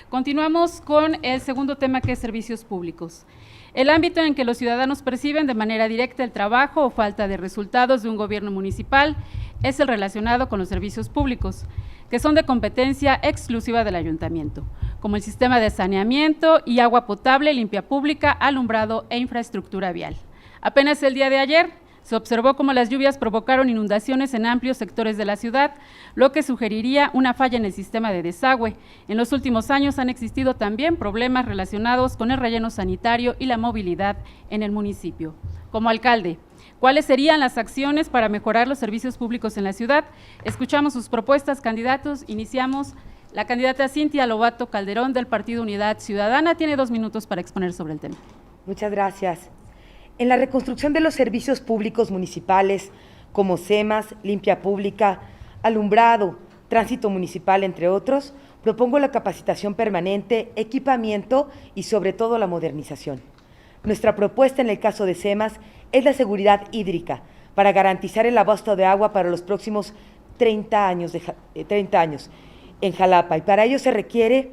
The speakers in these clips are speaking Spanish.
Continuamos con el segundo tema, que es servicios públicos. El ámbito en que los ciudadanos perciben de manera directa el trabajo o falta de resultados de un gobierno municipal es el relacionado con los servicios públicos, que son de competencia exclusiva del ayuntamiento, como el sistema de saneamiento y agua potable, limpia pública, alumbrado e infraestructura vial. Apenas el día de ayer se observó cómo las lluvias provocaron inundaciones en amplios sectores de la ciudad, lo que sugeriría una falla en el sistema de desagüe. En los últimos años han existido también problemas relacionados con el relleno sanitario y la movilidad en el municipio. Como alcalde, ¿cuáles serían las acciones para mejorar los servicios públicos en la ciudad? Escuchamos sus propuestas, candidatos. Iniciamos. La candidata Cintia Lobato Calderón, del Partido Unidad Ciudadana, tiene 2 minutos para exponer sobre el tema. Muchas gracias. En la reconstrucción de los servicios públicos municipales, como SEMAS, limpia pública, alumbrado, tránsito municipal, entre otros, propongo la capacitación permanente, equipamiento y sobre todo la modernización. Nuestra propuesta en el caso de SEMAS es la seguridad hídrica para garantizar el abasto de agua para los próximos 30 años en Jalapa, y para ello se requiere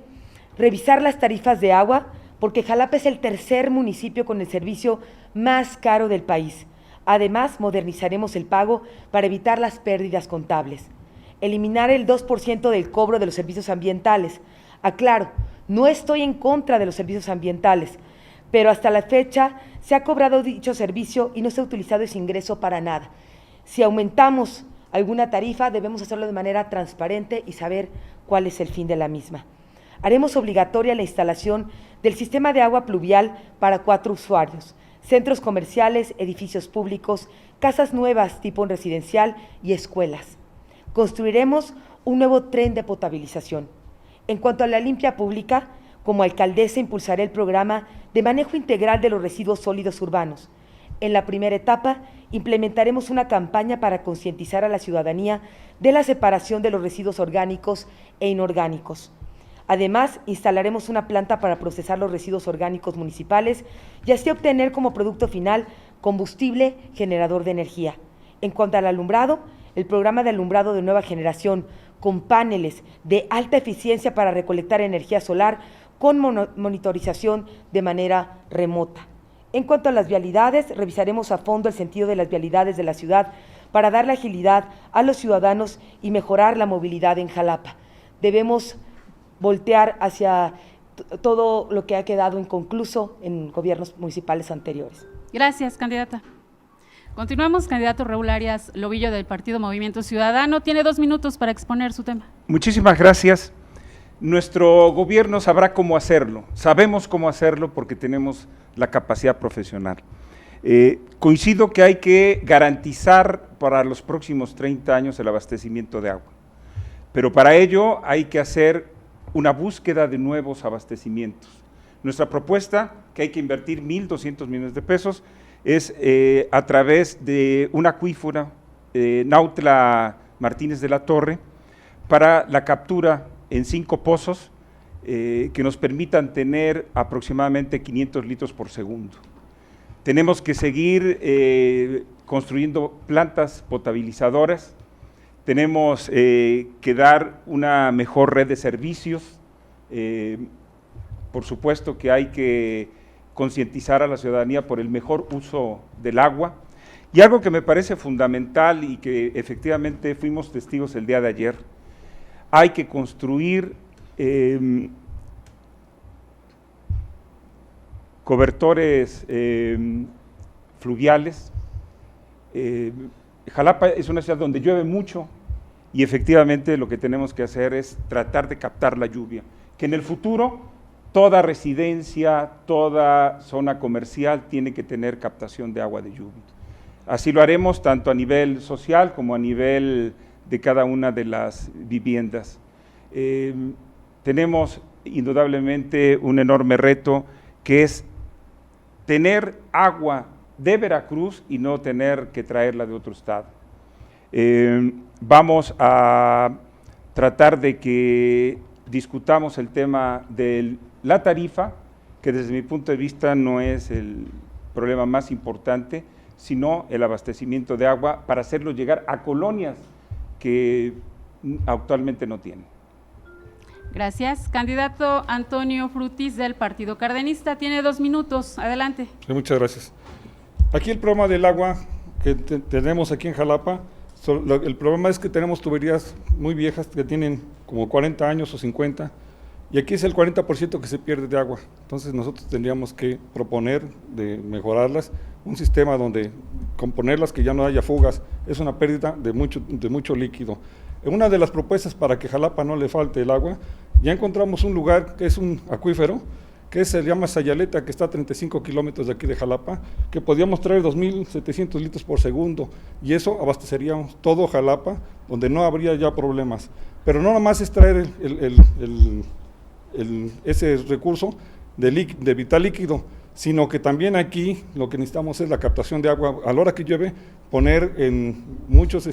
revisar las tarifas de agua, porque Jalapa es el tercer municipio con el servicio más caro del país. Además, modernizaremos el pago para evitar las pérdidas contables. Eliminar el 2% del cobro de los servicios ambientales. Aclaro, no estoy en contra de los servicios ambientales, pero hasta la fecha se ha cobrado dicho servicio y no se ha utilizado ese ingreso para nada. Si aumentamos alguna tarifa, debemos hacerlo de manera transparente y saber cuál es el fin de la misma. Haremos obligatoria la instalación del sistema de agua pluvial para 4 usuarios, centros comerciales, edificios públicos, casas nuevas tipo residencial y escuelas. Construiremos un nuevo tren de potabilización. En cuanto a la limpia pública, como alcaldesa impulsaré el programa de manejo integral de los residuos sólidos urbanos. En la primera etapa, implementaremos una campaña para concientizar a la ciudadanía de la separación de los residuos orgánicos e inorgánicos. Además, instalaremos una planta para procesar los residuos orgánicos municipales y así obtener como producto final combustible generador de energía. En cuanto al alumbrado, el programa de alumbrado de nueva generación con paneles de alta eficiencia para recolectar energía solar con monitorización de manera remota. En cuanto a las vialidades, revisaremos a fondo el sentido de las vialidades de la ciudad para darle agilidad a los ciudadanos y mejorar la movilidad en Jalapa. Debemos voltear hacia todo lo que ha quedado inconcluso en gobiernos municipales anteriores. Gracias, candidata. Continuamos. Candidato Raúl Arias Lobillo, del Partido Movimiento Ciudadano, tiene 2 minutos para exponer su tema. Muchísimas gracias. Nuestro gobierno sabrá cómo hacerlo, sabemos cómo hacerlo porque tenemos la capacidad profesional. Coincido que hay que garantizar para los próximos 30 años el abastecimiento de agua, pero para ello hay que hacer una búsqueda de nuevos abastecimientos. Nuestra propuesta, que hay que invertir 1.200 millones de pesos, es a través de un acuífero, Nautla Martínez de la Torre, para la captura en 5 pozos que nos permitan tener aproximadamente 500 litros por segundo. Tenemos que seguir construyendo plantas potabilizadoras. Tenemos que dar una mejor red de servicios. Por supuesto que hay que concientizar a la ciudadanía por el mejor uso del agua. Y algo que me parece fundamental y que efectivamente fuimos testigos el día de ayer, hay que construir cobertores fluviales. Jalapa es una ciudad donde llueve mucho y efectivamente lo que tenemos que hacer es tratar de captar la lluvia, que en el futuro toda residencia, toda zona comercial tiene que tener captación de agua de lluvia. Así lo haremos tanto a nivel social como a nivel de cada una de las viviendas. Tenemos indudablemente un enorme reto, que es tener agua de Veracruz y no tener que traerla de otro estado. Vamos a tratar de que discutamos el tema de la tarifa, que desde mi punto de vista no es el problema más importante, sino el abastecimiento de agua para hacerlo llegar a colonias que actualmente no tienen. Gracias. Candidato Antonio Frutis del Partido Cardenista, tiene 2 minutos. Adelante. Sí, muchas gracias. Aquí el problema del agua que tenemos aquí en Jalapa, el problema es que tenemos tuberías muy viejas que tienen como 40 años o 50, y aquí es el 40% que se pierde de agua. Entonces nosotros tendríamos que proponer de mejorarlas, un sistema donde componerlas, que ya no haya fugas, es una pérdida de mucho líquido. Una de las propuestas para que Jalapa no le falte el agua, ya encontramos un lugar que es un acuífero, que se llama Sayaleta, que está a 35 kilómetros de aquí de Jalapa, que podíamos traer 2.700 litros por segundo, y eso abasteceríamos todo Jalapa, donde no habría ya problemas. Pero no nada más es traer ese recurso de vital líquido, sino que también aquí lo que necesitamos es la captación de agua. A la hora que llueve, poner en muchos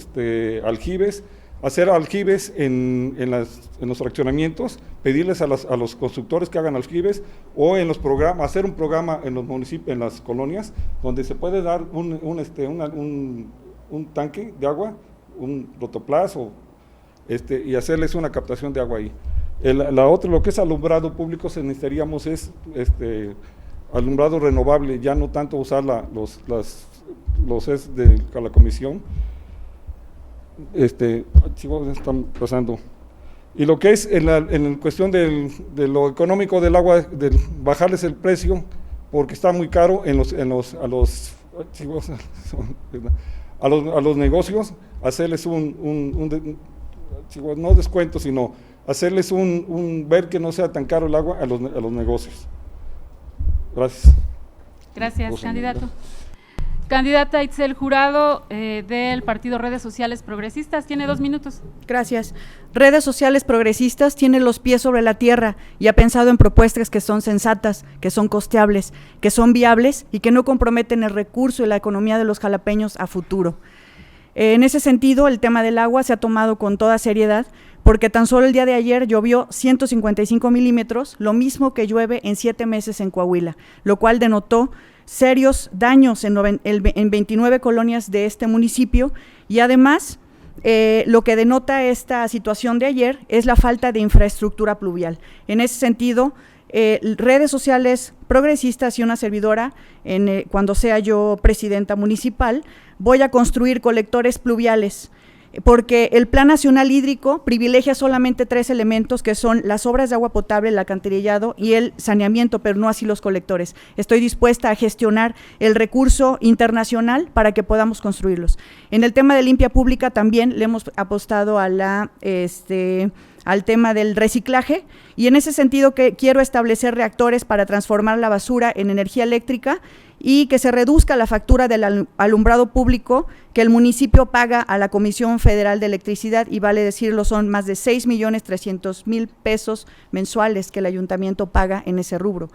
aljibes, hacer aljibes en los fraccionamientos, pedirles a los constructores que hagan aljibes, o en los programas, hacer un programa en los municipios, en las colonias, donde se puede dar un tanque de agua, un rotoplas, y hacerles una captación de agua ahí. Lo que es alumbrado público, necesitaríamos alumbrado renovable, ya no tanto usar los de la comisión. Están pasando. Y lo que es en cuestión de lo económico del agua, de bajarles el precio, porque está muy caro a los negocios, hacerles no descuento, sino hacerles ver que no sea tan caro el agua a los negocios. Gracias. Gracias, candidato. Candidata Itzel Jurado, del Partido Redes Sociales Progresistas, tiene 2 minutos. Gracias. Redes Sociales Progresistas tiene los pies sobre la tierra y ha pensado en propuestas que son sensatas, que son costeables, que son viables y que no comprometen el recurso y la economía de los jalapeños a futuro. En ese sentido, el tema del agua se ha tomado con toda seriedad, porque tan solo el día de ayer llovió 155 milímetros, lo mismo que llueve en 7 meses en Coahuila, lo cual denotó serios daños en 29 colonias de este municipio, y además lo que denota esta situación de ayer es la falta de infraestructura pluvial. En ese sentido, Redes Sociales Progresistas y una servidora, cuando sea yo presidenta municipal, voy a construir colectores pluviales, porque el Plan Nacional Hídrico privilegia solamente 3 elementos, que son las obras de agua potable, el alcantarillado y el saneamiento, pero no así los colectores. Estoy dispuesta a gestionar el recurso internacional para que podamos construirlos. En el tema de limpia pública también le hemos apostado a al tema del reciclaje, y en ese sentido que quiero establecer reactores para transformar la basura en energía eléctrica y que se reduzca la factura del alumbrado público que el municipio paga a la Comisión Federal de Electricidad, y vale decirlo, son más de 6.300.000 pesos mensuales que el ayuntamiento paga en ese rubro.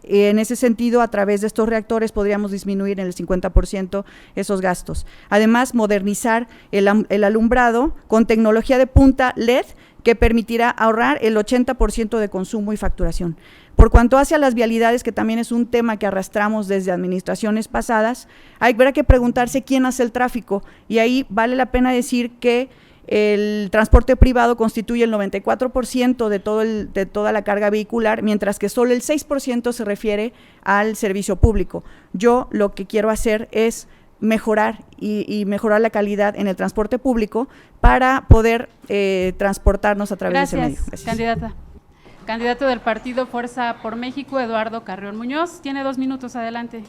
En ese sentido, a través de estos reactores podríamos disminuir en el 50% esos gastos. Además, modernizar el alumbrado con tecnología de punta LED, que permitirá ahorrar el 80% de consumo y facturación. Por cuanto hace a las vialidades, que también es un tema que arrastramos desde administraciones pasadas, habrá que preguntarse quién hace el tráfico, y ahí vale la pena decir que el transporte privado constituye el 94% de toda la carga vehicular, mientras que solo el 6% se refiere al servicio público. Yo lo que quiero hacer es mejorar y mejorar la calidad en el transporte público para poder transportarnos a través de ese medio. Gracias, candidata. Candidato del partido Fuerza por México, Eduardo Carrión Muñoz, tiene 2 minutos, adelante.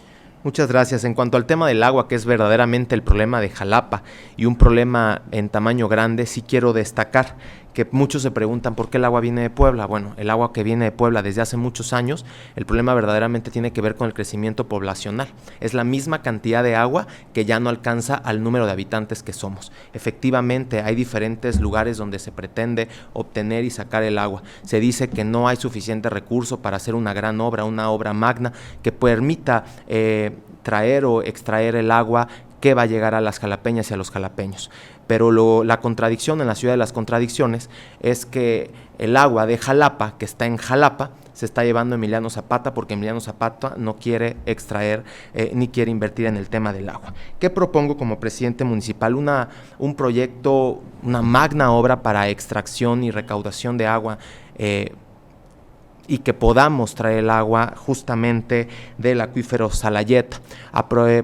Muchas gracias. En cuanto al tema del agua, que es verdaderamente el problema de Jalapa y un problema en tamaño grande, sí quiero destacar que muchos se preguntan por qué el agua viene de Puebla. Bueno, el agua que viene de Puebla desde hace muchos años, el problema verdaderamente tiene que ver con el crecimiento poblacional. Es la misma cantidad de agua que ya no alcanza al número de habitantes que somos. Efectivamente, hay diferentes lugares donde se pretende obtener y sacar el agua. Se dice que no hay suficiente recurso para hacer una gran obra, una obra magna que permita traer o extraer el agua que va a llegar a las jalapeñas y a los jalapeños. Pero la contradicción en la ciudad de las contradicciones es que el agua de Jalapa, que está en Jalapa, se está llevando Emiliano Zapata, porque Emiliano Zapata no quiere extraer ni quiere invertir en el tema del agua. ¿Qué propongo como presidente municipal? Un proyecto, una magna obra para extracción y recaudación de agua y que podamos traer el agua justamente del acuífero Salayeta.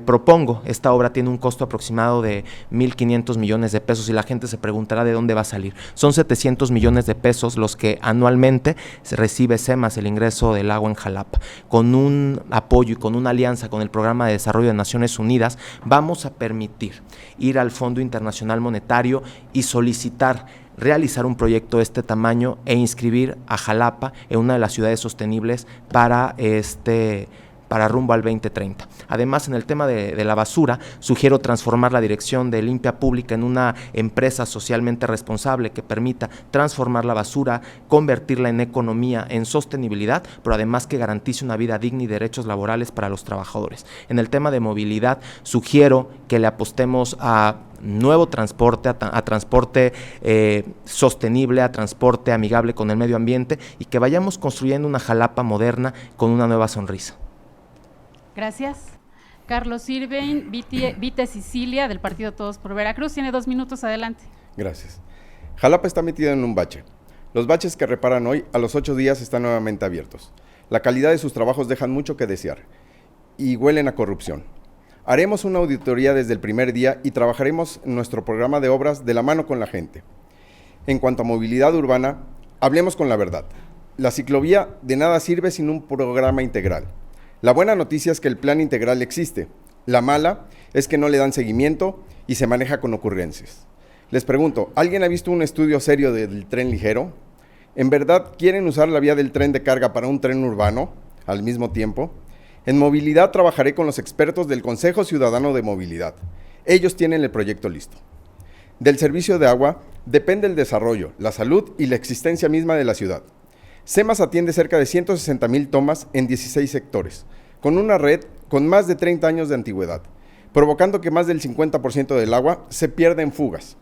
Propongo, esta obra tiene un costo aproximado de 1.500 millones de pesos y la gente se preguntará de dónde va a salir. Son 700 millones de pesos los que anualmente se recibe SEMAS, el ingreso del agua en Jalapa. Con un apoyo y con una alianza con el Programa de Desarrollo de Naciones Unidas, vamos a permitir ir al Fondo Internacional Monetario y solicitar realizar un proyecto de este tamaño e inscribir a Jalapa en una de las ciudades sostenibles para rumbo al 2030. Además, en el tema de la basura, sugiero transformar la dirección de Limpia Pública en una empresa socialmente responsable que permita transformar la basura, convertirla en economía, en sostenibilidad, pero además que garantice una vida digna y derechos laborales para los trabajadores. En el tema de movilidad, sugiero que le apostemos a nuevo transporte, a transporte sostenible, a transporte amigable con el medio ambiente y que vayamos construyendo una Jalapa moderna con una nueva sonrisa. Gracias. Carlos Irving, Vite Sicilia, del Partido Todos por Veracruz, tiene 2 minutos, adelante. Gracias. Jalapa está metida en un bache. Los baches que reparan hoy, a los 8 días están nuevamente abiertos. La calidad de sus trabajos dejan mucho que desear y huelen a corrupción. Haremos una auditoría desde el primer día y trabajaremos en nuestro programa de obras de la mano con la gente. En cuanto a movilidad urbana, hablemos con la verdad. La ciclovía de nada sirve sin un programa integral. La buena noticia es que el plan integral existe. La mala es que no le dan seguimiento y se maneja con ocurrencias. Les pregunto, ¿alguien ha visto un estudio serio del tren ligero? ¿En verdad quieren usar la vía del tren de carga para un tren urbano al mismo tiempo? En movilidad trabajaré con los expertos del Consejo Ciudadano de Movilidad. Ellos tienen el proyecto listo. Del servicio de agua depende el desarrollo, la salud y la existencia misma de la ciudad. SEMAS atiende cerca de 160,000 tomas en 16 sectores, con una red con más de 30 años de antigüedad, provocando que más del 50% del agua se pierda en fugas,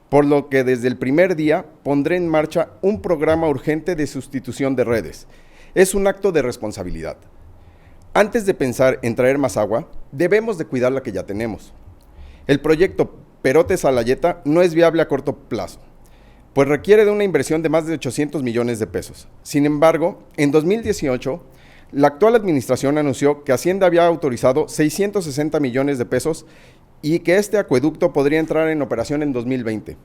por lo que desde el primer día pondré en marcha un programa urgente de sustitución de redes. Es un acto de responsabilidad. Antes de pensar en traer más agua, debemos de cuidar la que ya tenemos. El proyecto Perote Salayeta no es viable a corto plazo, pues requiere de una inversión de más de 800 millones de pesos. Sin embargo, en 2018, la actual administración anunció que Hacienda había autorizado 660 millones de pesos y que este acueducto podría entrar en operación en 2020.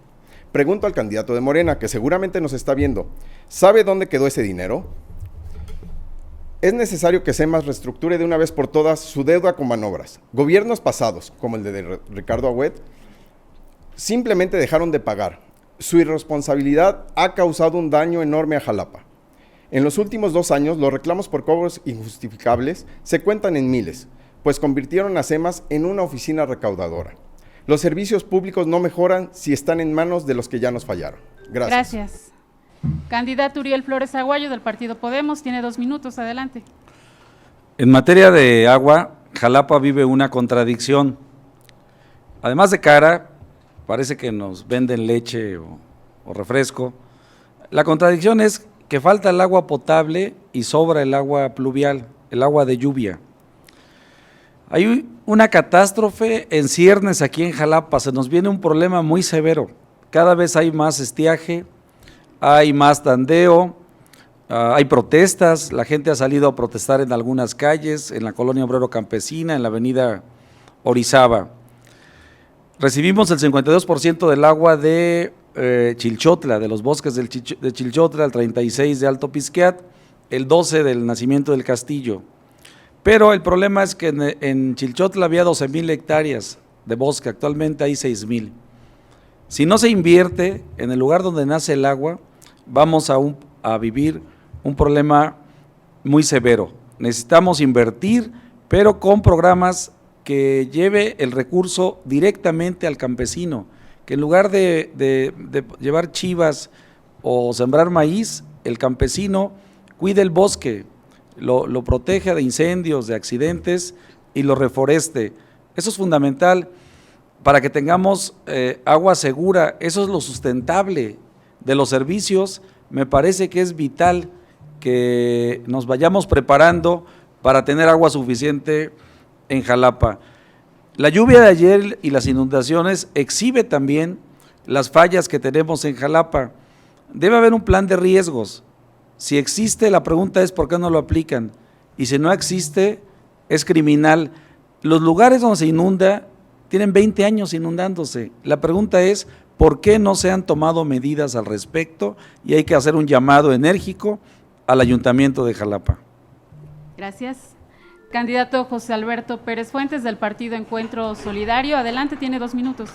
Pregunto al candidato de Morena, que seguramente nos está viendo, ¿sabe dónde quedó ese dinero? Es necesario que SEMAS reestructure de una vez por todas su deuda con manobras. Gobiernos pasados, como el de Ricardo Agüed, simplemente dejaron de pagar. Su irresponsabilidad ha causado un daño enorme a Jalapa. En los últimos 2 años, los reclamos por cobros injustificables se cuentan en miles, pues convirtieron a SEMAS en una oficina recaudadora. Los servicios públicos no mejoran si están en manos de los que ya nos fallaron. Gracias. Gracias. Candidato Uriel Flores Aguayo, del Partido Podemos, tiene 2 minutos, adelante. En materia de agua, Jalapa vive una contradicción. Además de cara, parece que nos venden leche o refresco. La contradicción es que falta el agua potable y sobra el agua pluvial, el agua de lluvia. Hay una catástrofe en ciernes aquí en Jalapa, se nos viene un problema muy severo. Cada vez hay más estiaje, hay más tandeo, hay protestas, la gente ha salido a protestar en algunas calles, en la colonia Obrero Campesina, en la avenida Orizaba. Recibimos el 52% del agua de Chilchotla, de los bosques de Chilchotla, el 36% de Alto Pisqueat, el 12% del Nacimiento del Castillo. Pero el problema es que en Chilchotla había 12,000 hectáreas de bosque, actualmente hay 6,000. Si no se invierte en el lugar donde nace el agua, vamos a vivir un problema muy severo. Necesitamos invertir, pero con programas que lleve el recurso directamente al campesino, que en lugar de llevar chivas o sembrar maíz, el campesino cuide el bosque, lo proteja de incendios, de accidentes y lo reforeste. Eso es fundamental para que tengamos agua segura. Eso es lo sustentable de los servicios. Me parece que es vital que nos vayamos preparando para tener agua suficiente en Jalapa. La lluvia de ayer y las inundaciones exhibe también las fallas que tenemos en Jalapa. Debe haber un plan de riesgos. Si existe, la pregunta es ¿por qué no lo aplican? Y si no existe, es criminal. Los lugares donde se inunda tienen 20 años inundándose. La pregunta es ¿por qué no se han tomado medidas al respecto? Y hay que hacer un llamado enérgico al Ayuntamiento de Jalapa. Gracias. Candidato José Alberto Pérez Fuentes, del Partido Encuentro Solidario. Adelante, tiene 2 minutos.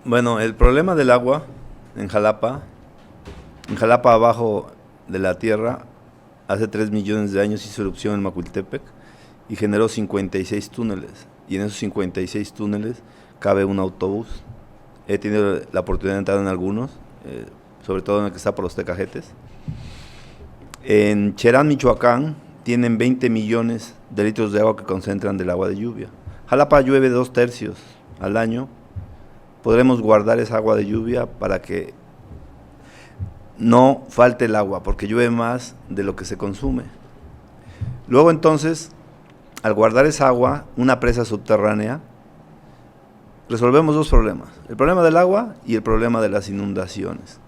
Bueno, el problema del agua en Jalapa abajo de la tierra, hace 3 millones de años hizo erupción en Macuiltepec y generó 56 túneles. Y en esos 56 túneles cabe un autobús. He tenido la oportunidad de entrar en algunos, sobre todo en el que está por los Tecajetes. En Cherán, Michoacán, tienen 20 millones de litros de agua que concentran del agua de lluvia. Jalapa llueve 2/3 al año. Podremos guardar esa agua de lluvia para que no falte el agua, porque llueve más de lo que se consume. Luego entonces, al guardar esa agua, una presa subterránea, resolvemos 2 problemas, el problema del agua y el problema de las inundaciones.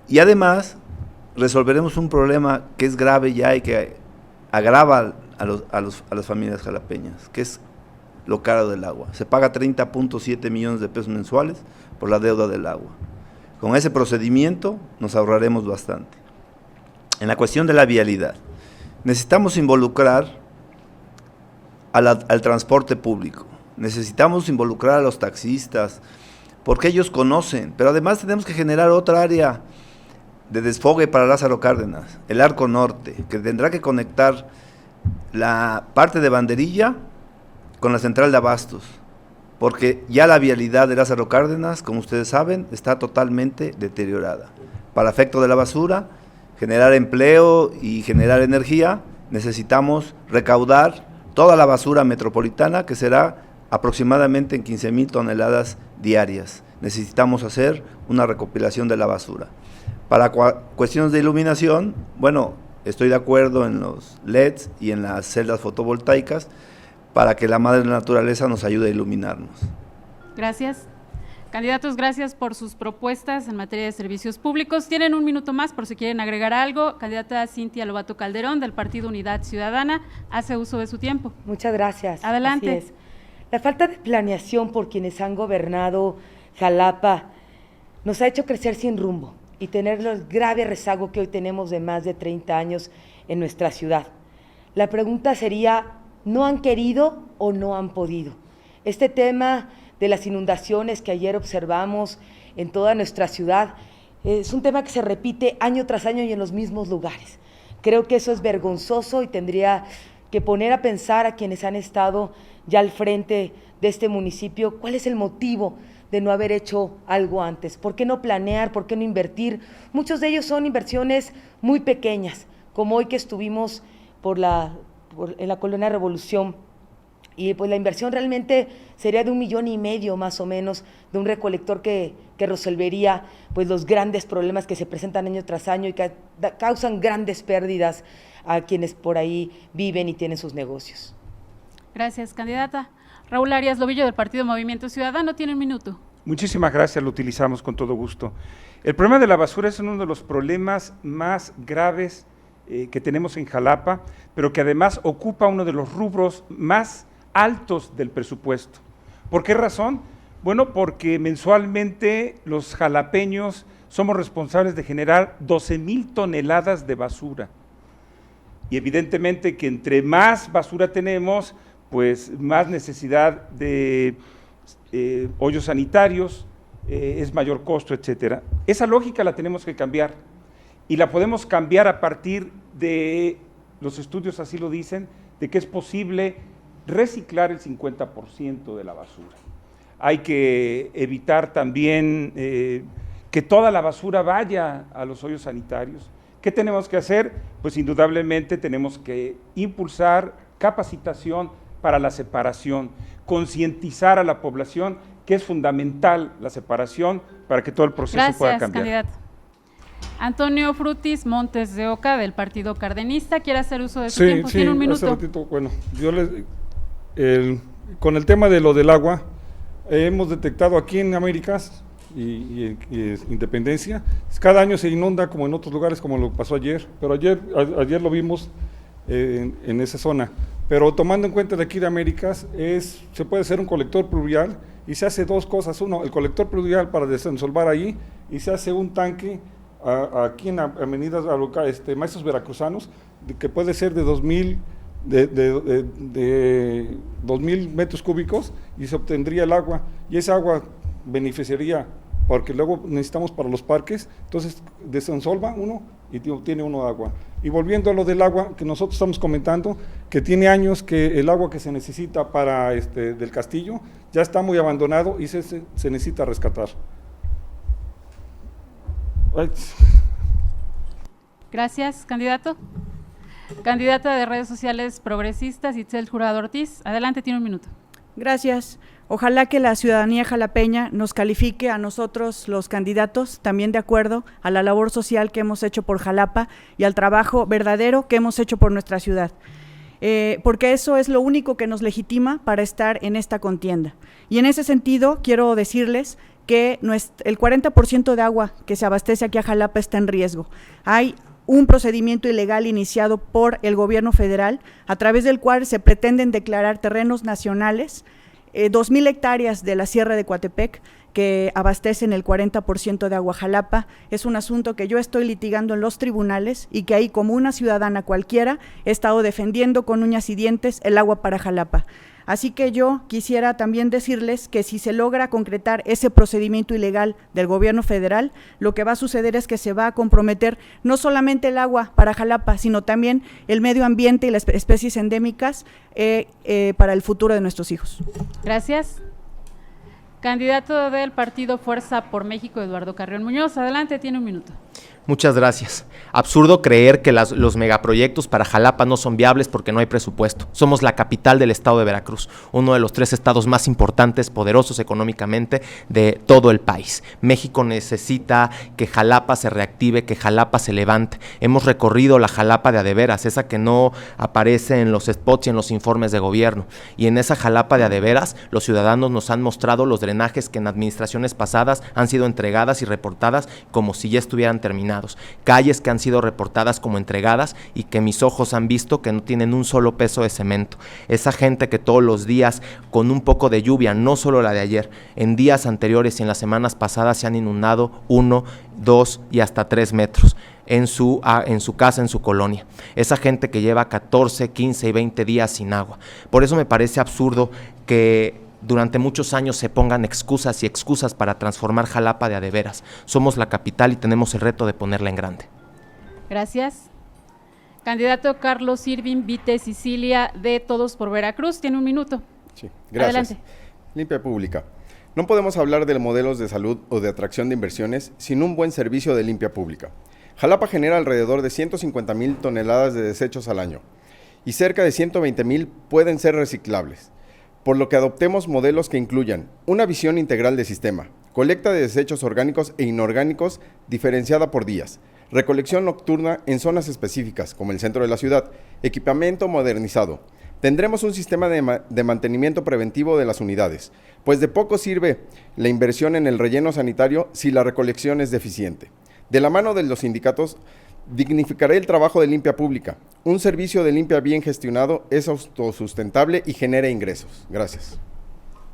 Y además, resolveremos un problema que es grave ya y que agrava a las familias jalapeñas, que es lo caro del agua. Se paga 30.7 millones de pesos mensuales por la deuda del agua. Con ese procedimiento nos ahorraremos bastante. En la cuestión de la vialidad, necesitamos involucrar al transporte público, necesitamos involucrar a los taxistas, porque ellos conocen, pero además tenemos que generar otra área de desfogue para Lázaro Cárdenas, el Arco Norte, que tendrá que conectar la parte de Banderilla con la central de Abastos, porque ya la vialidad de Lázaro Cárdenas, como ustedes saben, está totalmente deteriorada. Para efecto de la basura, generar empleo y generar energía, necesitamos recaudar toda la basura metropolitana, que será aproximadamente en 15,000 toneladas diarias. Necesitamos hacer una recopilación de la basura. Para cuestiones de iluminación, bueno, estoy de acuerdo en los LEDs y en las celdas fotovoltaicas para que la madre naturaleza nos ayude a iluminarnos. Gracias. Candidatos, gracias por sus propuestas en materia de servicios públicos. Tienen 1 minuto más por si quieren agregar algo. Candidata Cintia Lobato Calderón, del Partido Unidad Ciudadana, hace uso de su tiempo. Muchas gracias. Adelante. Así es. La falta de planeación por quienes han gobernado Jalapa nos ha hecho crecer sin rumbo y tener el grave rezago que hoy tenemos de más de 30 años en nuestra ciudad. La pregunta sería, ¿no han querido o no han podido? Este tema de las inundaciones que ayer observamos en toda nuestra ciudad es un tema que se repite año tras año y en los mismos lugares. Creo que eso es vergonzoso y tendría que poner a pensar a quienes han estado ya al frente de este municipio cuál es el motivo de no haber hecho algo antes. ¿Por qué no planear? ¿Por qué no invertir? Muchos de ellos son inversiones muy pequeñas, como hoy que estuvimos en la Colonia Revolución. Y pues la inversión realmente sería de 1,5 millones más o menos, de un recolector que resolvería pues los grandes problemas que se presentan año tras año y que causan grandes pérdidas a quienes por ahí viven y tienen sus negocios. Gracias, candidata. Raúl Arias Lobillo, del Partido Movimiento Ciudadano, tiene 1 minuto. Muchísimas gracias, lo utilizamos con todo gusto. El problema de la basura es uno de los problemas más graves que tenemos en Jalapa, pero que además ocupa uno de los rubros más altos del presupuesto. ¿Por qué razón? Bueno, porque mensualmente los jalapeños somos responsables de generar 12,000 toneladas de basura. Y evidentemente que entre más basura tenemos, pues más necesidad de hoyos sanitarios, es mayor costo, etcétera. Esa lógica la tenemos que cambiar y la podemos cambiar a partir de, los estudios así lo dicen, de que es posible reciclar el 50% de la basura. Hay que evitar también que toda la basura vaya a los hoyos sanitarios. ¿Qué tenemos que hacer? Pues indudablemente tenemos que impulsar capacitación para la separación, concientizar a la población que es fundamental la separación para que todo el proceso pueda cambiar. Gracias, candidato. Antonio Frutis Montes de Oca, del Partido Cardenista, quiere hacer uso de su tiempo. Tiene 1 minuto. Hace ratito, bueno, con el tema de lo del agua, hemos detectado aquí en Américas y Independencia. Cada año se inunda como en otros lugares, como lo pasó ayer, pero ayer lo vimos en esa zona. Pero tomando en cuenta de aquí de Américas, se puede hacer un colector pluvial y se hace dos cosas. Uno, el colector pluvial para desensolvar ahí, y se hace un tanque aquí en avenidas Maestros Veracruzanos, que puede ser de 2,000 metros cúbicos, y se obtendría el agua, y esa agua beneficiaría, porque luego necesitamos para los parques, entonces desensolva uno y tiene uno agua. Y volviendo a lo del agua, que nosotros estamos comentando, que tiene años que el agua que se necesita para del castillo ya está muy abandonado y se necesita rescatar. Gracias, candidato. Candidata de Redes Sociales Progresistas, Itzel Jurado Ortiz. Adelante, tiene un minuto. Gracias. Ojalá que la ciudadanía jalapeña nos califique a nosotros, los candidatos, también de acuerdo a la labor social que hemos hecho por Jalapa y al trabajo verdadero que hemos hecho por nuestra ciudad. Porque eso es lo único que nos legitima para estar en esta contienda. Y en ese sentido, quiero decirles que el 40% de agua que se abastece aquí a Jalapa está en riesgo. Hay un procedimiento ilegal iniciado por el gobierno federal, a través del cual se pretenden declarar terrenos nacionales, 2,000 hectáreas de la Sierra de Coatepec, que abastecen el 40% de agua a Jalapa. Es un asunto que yo estoy litigando en los tribunales y que ahí, como una ciudadana cualquiera, he estado defendiendo con uñas y dientes el agua para Jalapa. Así que yo quisiera también decirles que si se logra concretar ese procedimiento ilegal del gobierno federal, lo que va a suceder es que se va a comprometer no solamente el agua para Jalapa, sino también el medio ambiente y las especies endémicas para el futuro de nuestros hijos. Gracias. Candidato del partido Fuerza por México, Eduardo Carrión Muñoz. Adelante, tiene un minuto. Muchas gracias. Absurdo creer que los megaproyectos para Jalapa no son viables porque no hay presupuesto. Somos la capital del estado de Veracruz, uno de los 3 estados más importantes, poderosos económicamente de todo el país. México necesita que Jalapa se reactive, que Jalapa se levante. Hemos recorrido la Jalapa de a de veras, esa que no aparece en los spots y en los informes de gobierno. Y en esa Jalapa de a de veras, los ciudadanos nos han mostrado los drenajes que en administraciones pasadas han sido entregadas y reportadas como si ya estuvieran terminados. Calles que han sido reportadas como entregadas y que mis ojos han visto que no tienen un solo peso de cemento. Esa gente que todos los días, con un poco de lluvia, no solo la de ayer, en días anteriores y en las semanas pasadas se han inundado 1, 2 y hasta 3 metros en su casa, en su colonia. Esa gente que lleva 14, 15 y 20 días sin agua. Por eso me parece absurdo que durante muchos años se pongan excusas y excusas para transformar Jalapa de a de veras. Somos la capital y tenemos el reto de ponerla en grande. Gracias. Candidato Carlos Irving Vite Sicilia, de Todos por Veracruz, tiene un minuto. Sí, gracias. Adelante. Limpia Pública. No podemos hablar de modelos de salud o de atracción de inversiones sin un buen servicio de limpia pública. Jalapa genera alrededor de 150,000 toneladas de desechos al año y cerca de 120,000 pueden ser reciclables, por lo que adoptemos modelos que incluyan una visión integral de sistema, colecta de desechos orgánicos e inorgánicos diferenciada por días, recolección nocturna en zonas específicas, como el centro de la ciudad, equipamiento modernizado. Tendremos un sistema de mantenimiento preventivo de las unidades, pues de poco sirve la inversión en el relleno sanitario si la recolección es deficiente. De la mano de los sindicatos, dignificaré el trabajo de limpia pública. Un servicio de limpia bien gestionado es autosustentable y genera ingresos. Gracias.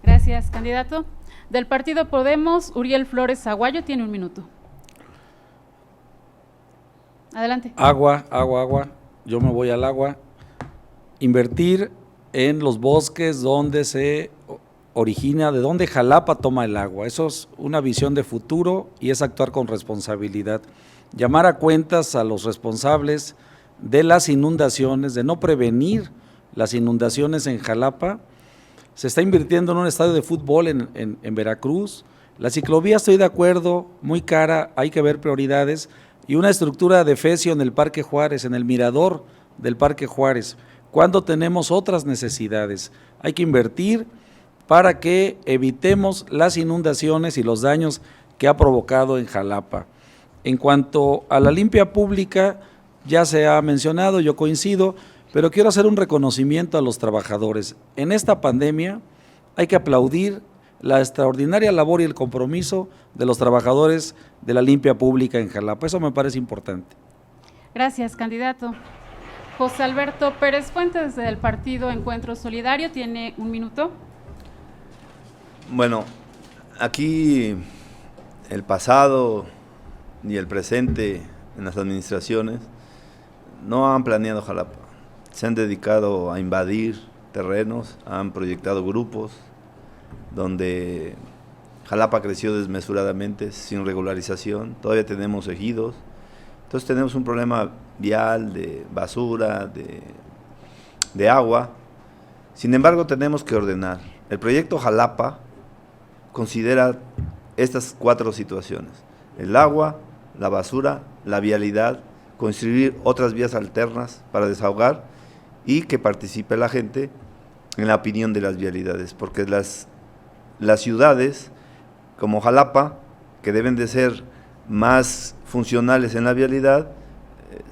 Gracias, candidato. Del partido Podemos, Uriel Flores Aguayo, tiene un minuto. Adelante. Agua. Yo me voy al agua. Invertir en los bosques donde se origina, de donde Jalapa toma el agua. Eso es una visión de futuro y es actuar con responsabilidad. Llamar a cuentas a los responsables de las inundaciones, de no prevenir las inundaciones en Jalapa. Se está invirtiendo en un estadio de fútbol en Veracruz. La ciclovía, estoy de acuerdo, muy cara, hay que ver prioridades. Y una estructura de defecio en el Parque Juárez, en el mirador del Parque Juárez, cuando tenemos otras necesidades. Hay que invertir para que evitemos las inundaciones y los daños que ha provocado en Jalapa. En cuanto a la limpia pública, ya se ha mencionado, yo coincido, pero quiero hacer un reconocimiento a los trabajadores. En esta pandemia hay que aplaudir la extraordinaria labor y el compromiso de los trabajadores de la limpia pública en Jalapa. Eso me parece importante. Gracias, candidato. José Alberto Pérez Fuentes, del partido Encuentro Solidario, tiene 1 minuto. Bueno, aquí el pasado y el presente en las administraciones no han planeado Jalapa. Se han dedicado a invadir terrenos, han proyectado grupos donde Jalapa creció desmesuradamente, sin regularización. Todavía tenemos ejidos. Entonces tenemos un problema vial, de basura, de agua. Sin embargo, tenemos que ordenar. El proyecto Jalapa considera estas 4 situaciones: el agua, la basura, la vialidad, construir otras vías alternas para desahogar y que participe la gente en la opinión de las vialidades, porque las ciudades como Jalapa, que deben de ser más funcionales en la vialidad,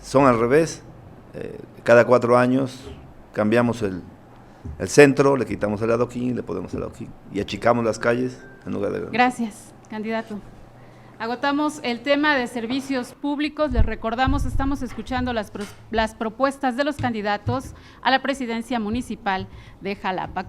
son al revés. Cada 4 años cambiamos el centro, le quitamos el adoquín, le ponemos el adoquín y achicamos las calles en lugar de... Gracias, candidato. Agotamos el tema de servicios públicos. Les recordamos, estamos escuchando las propuestas de los candidatos a la presidencia municipal de Jalapa.